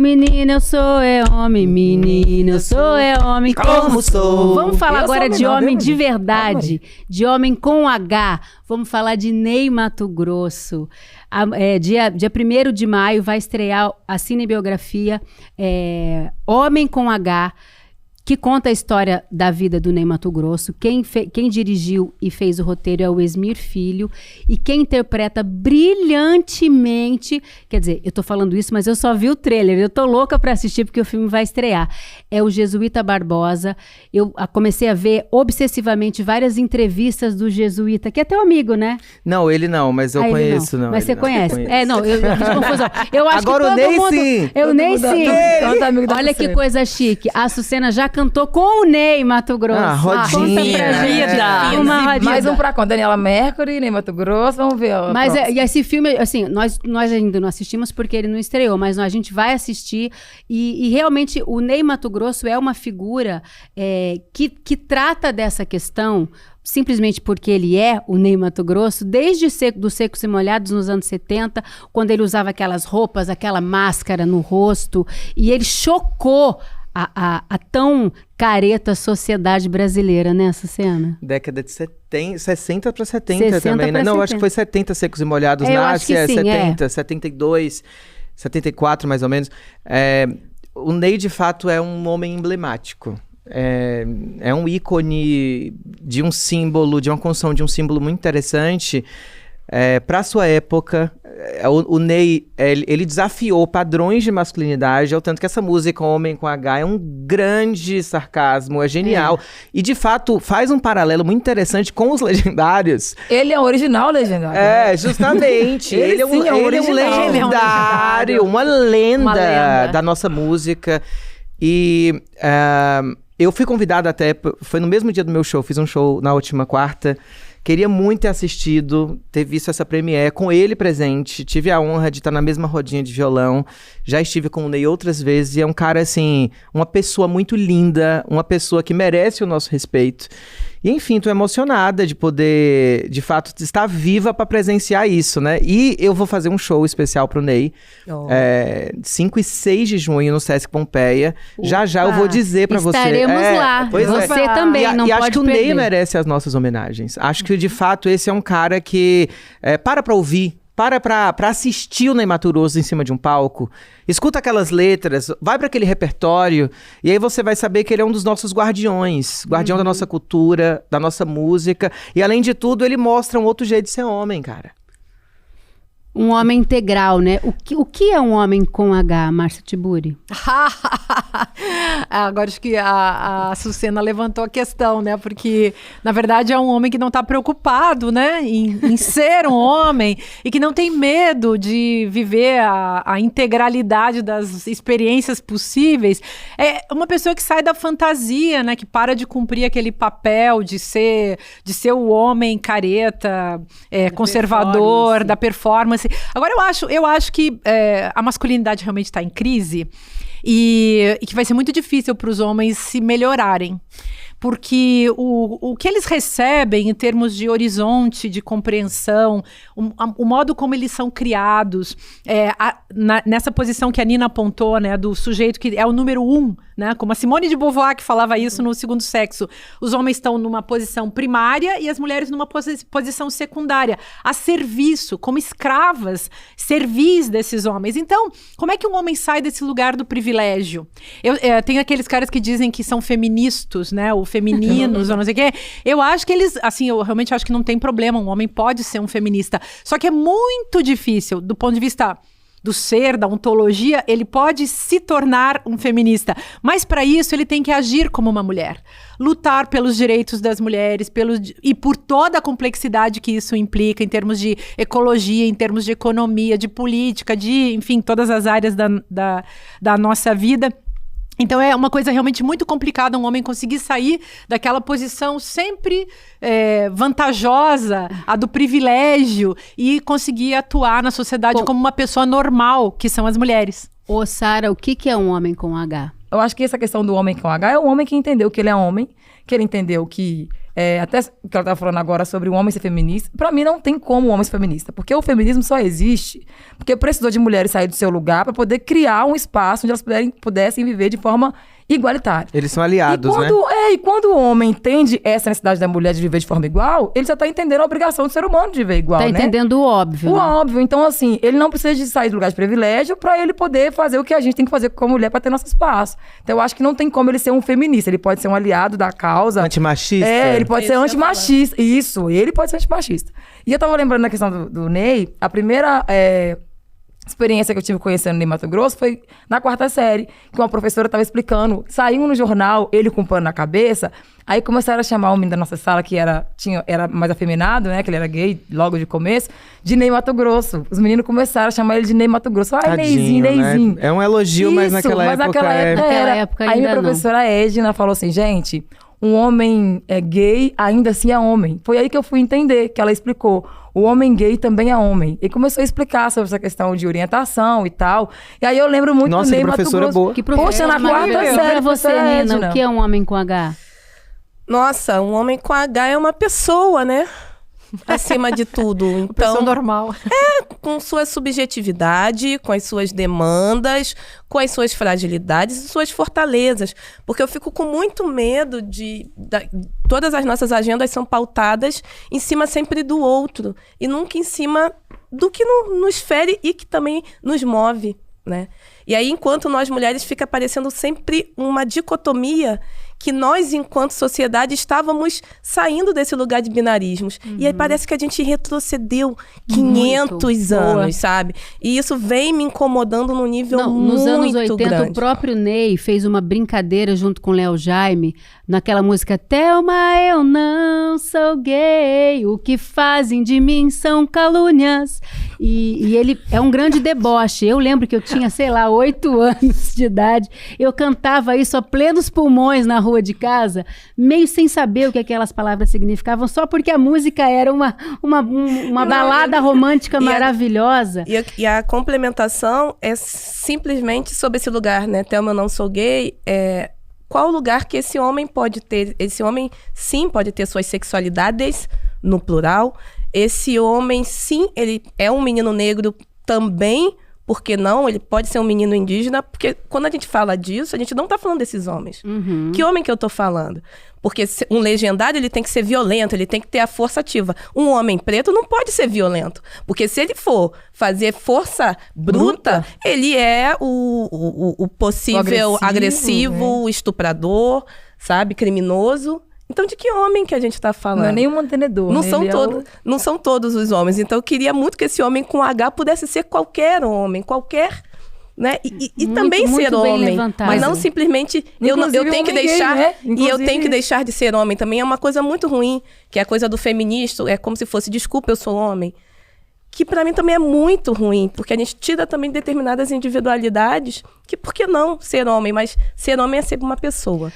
Menina, eu sou homem, menina, eu sou homem, como sou. Vamos falar agora de homem de verdade, de homem com H. Vamos falar de Ney Matogrosso. Dia 1º de maio vai estrear a cinebiografia Homem com H, que conta a história da vida do Ney Matogrosso. Quem dirigiu e fez o roteiro é o Esmir Filho, e quem interpreta brilhantemente, quer dizer, eu tô falando isso, mas eu só vi o trailer, eu tô louca pra assistir porque o filme vai estrear. É o Jesuíta Barbosa. Eu comecei a ver obsessivamente várias entrevistas do Jesuíta, que é teu amigo, né? Não, ele não, mas eu conheço. Não, mas você conhece? Conheço. Eu fiz confusão. Eu acho agora que todo o Ney mundo... sim! Eu Ney sim! Olha que Açucena. coisa chique. A Açucena já cantou com o Ney Matogrosso. Rodinha. Conta pra gente. Uma rodinha. Mais um pra conta. Daniela Mercury, Ney Matogrosso, vamos ver. Mas e esse filme, assim, nós ainda não assistimos porque ele não estreou, mas a gente vai assistir e realmente o Ney Matogrosso é uma figura que trata dessa questão simplesmente porque ele é o Ney Matogrosso, desde dos Secos e Molhados nos anos 70, quando ele usava aquelas roupas, aquela máscara no rosto, e ele chocou a tão careta sociedade brasileira, né, Açucena? Década de 60 para 70 também, né? Não, 70. acho que foi 70 Secos e Molhados, Eu acho que sim, 70, 72, 74 mais ou menos. O Ney, de fato, é um homem emblemático. É um ícone de um símbolo, de uma construção de um símbolo muito interessante. Para sua época, o Ney, ele desafiou padrões de masculinidade, ao tanto que essa música Homem com H é um grande sarcasmo, é genial. E, de fato, faz um paralelo muito interessante com os Legendários. Ele é o original Legendário. Justamente. ele é um legendário, uma lenda da nossa música. E eu fui convidado até, foi no mesmo dia do meu show, fiz um show na última quarta. Queria muito ter assistido, ter visto essa premiere com ele presente. Tive a honra de estar na mesma rodinha de violão. Já estive com o Ney outras vezes. E é um cara, assim, uma pessoa muito linda. Uma pessoa que merece o nosso respeito. E, enfim, tô emocionada de poder, de fato, estar viva para presenciar isso, né? E eu vou fazer um show especial pro Ney. 5 e 6 de junho no Sesc Pompeia. Já eu vou dizer para você. Estaremos lá. Você também, não pode perder. E acho que o Ney merece as nossas homenagens. Acho que, de fato, esse é um cara que para ouvir. Para assistir o Ney Matogrosso em cima de um palco, escuta aquelas letras, vai para aquele repertório, e aí você vai saber que ele é um dos nossos guardiões, guardião da nossa cultura, da nossa música, e além de tudo, ele mostra um outro jeito de ser homem, cara. Um homem integral, né? O que é um homem com H, Márcia Tiburi? Agora acho que a Açucena levantou a questão, né? Porque, na verdade, é um homem que não está preocupado, né? Em ser um homem e que não tem medo de viver a integralidade das experiências possíveis. É uma pessoa que sai da fantasia, né? Que para de cumprir aquele papel de ser o homem careta, conservador, da performance. Agora, eu acho que a masculinidade realmente está em crise e que vai ser muito difícil para os homens se melhorarem. Porque o que eles recebem em termos de horizonte, de compreensão, o modo como eles são criados, nessa posição que a Nina apontou, né, do sujeito que é o número 1, né, como a Simone de Beauvoir que falava isso no Segundo Sexo. Os homens estão numa posição primária e as mulheres numa posição secundária, a serviço, como escravas, servis desses homens. Então, como é que um homem sai desse lugar do privilégio? Tem aqueles caras que dizem que são feministas, né, ou femininos, ou não sei o quê. Eu acho que eles, assim, eu realmente acho que não tem problema, um homem pode ser um feminista. Só que é muito difícil, do ponto de vista do ser, da ontologia, ele pode se tornar um feminista. Mas para isso ele tem que agir como uma mulher. Lutar pelos direitos das mulheres, e por toda a complexidade que isso implica em termos de ecologia, em termos de economia, de política, de, enfim, todas as áreas da nossa vida. Então é uma coisa realmente muito complicada um homem conseguir sair daquela posição sempre vantajosa, a do privilégio, e conseguir atuar na sociedade como uma pessoa normal, que são as mulheres. Ô, Sara, o que é um homem com H? Eu acho que essa questão do homem com H é o homem que entendeu que ele é homem, que ele entendeu que até o que ela estava falando agora sobre o homem ser feminista, pra mim não tem como o homem ser feminista, porque o feminismo só existe porque precisou de mulheres sair do seu lugar para poder criar um espaço onde elas pudessem viver de forma igualitária. Eles são aliados, né? E quando o homem entende essa necessidade da mulher de viver de forma igual, ele já tá entendendo a obrigação do ser humano de viver igual, tá né? entendendo o óbvio. O óbvio. Então, assim, ele não precisa de sair do lugar de privilégio pra ele poder fazer o que a gente tem que fazer como mulher pra ter nosso espaço. Então, eu acho que não tem como ele ser um feminista. Ele pode ser um aliado da causa. Antimachista? Ele pode ser antimachista. Isso, ele pode ser antimachista. E eu tava lembrando da questão do Ney, a primeira... experiência que eu tive conhecendo Ney Matogrosso foi na 4ª série, que uma professora estava explicando, saiu no jornal, ele com um pano na cabeça, aí começaram a chamar o menino da nossa sala, que era mais afeminado, né, que ele era gay logo de começo, de Ney Matogrosso. Os meninos começaram a chamar ele de Ney Matogrosso. Ai, Neyzinho, Neyzinho. Né? É um elogio, mas naquela época ainda aí minha professora Edna falou assim, gente, um homem gay ainda assim é homem. Foi aí que eu fui entender, que ela explicou. O homem gay também é homem. E começou a explicar sobre essa questão de orientação e tal. E aí eu lembro muito do Ney professora boa. Que professora na 4ª série, pra você, Nina, o que é um homem com H? Nossa, um homem com H é uma pessoa, né? Acima de tudo. Então, pessoa normal. Com sua subjetividade, com as suas demandas, com as suas fragilidades e suas fortalezas. Porque eu fico com muito medo todas as nossas agendas são pautadas em cima sempre do outro e nunca em cima do que nos fere e que também nos move, né? E aí, enquanto nós mulheres, fica parecendo sempre uma dicotomia que nós, enquanto sociedade, estávamos saindo desse lugar de binarismos. E aí parece que a gente retrocedeu 500 anos, sabe? E isso vem me incomodando num nível muito nos anos 80, grande. O próprio Ney fez uma brincadeira junto com Léo Jaime, naquela música Thelma, eu não sou gay, o que fazem de mim são calúnias. E ele é um grande deboche. Eu lembro que eu tinha, sei lá, 8 anos de idade. Eu cantava isso a plenos pulmões na rua de casa, meio sem saber o que aquelas palavras significavam, só porque a música era uma balada romântica maravilhosa. E a complementação é simplesmente sobre esse lugar, né? Thelma, eu não sou gay, qual o lugar que esse homem pode ter? Esse homem, sim, pode ter suas sexualidades, no plural. Esse homem, sim, ele é um menino negro também. Por que não? Ele pode ser um menino indígena, porque quando a gente fala disso, a gente não tá falando desses homens. Que homem que eu tô falando? Porque um legendário, ele tem que ser violento, ele tem que ter a força ativa. Um homem preto não pode ser violento, porque se ele for fazer força bruta. Ele é o possível agressivo, estuprador, sabe? Criminoso. Então, de que homem que a gente está falando? Não é nem um mantenedor. Não são todos os homens. Então, eu queria muito que esse homem com H pudesse ser qualquer homem, qualquer... Né? E também ser homem, mas não simplesmente eu tenho que deixar gay, né? E eu tenho que deixar de ser homem também é uma coisa muito ruim, que é a coisa do feminista, é como se fosse desculpa, eu sou homem, que pra mim também é muito ruim, porque a gente tira também determinadas individualidades, que por que não ser homem, mas ser homem é ser uma pessoa.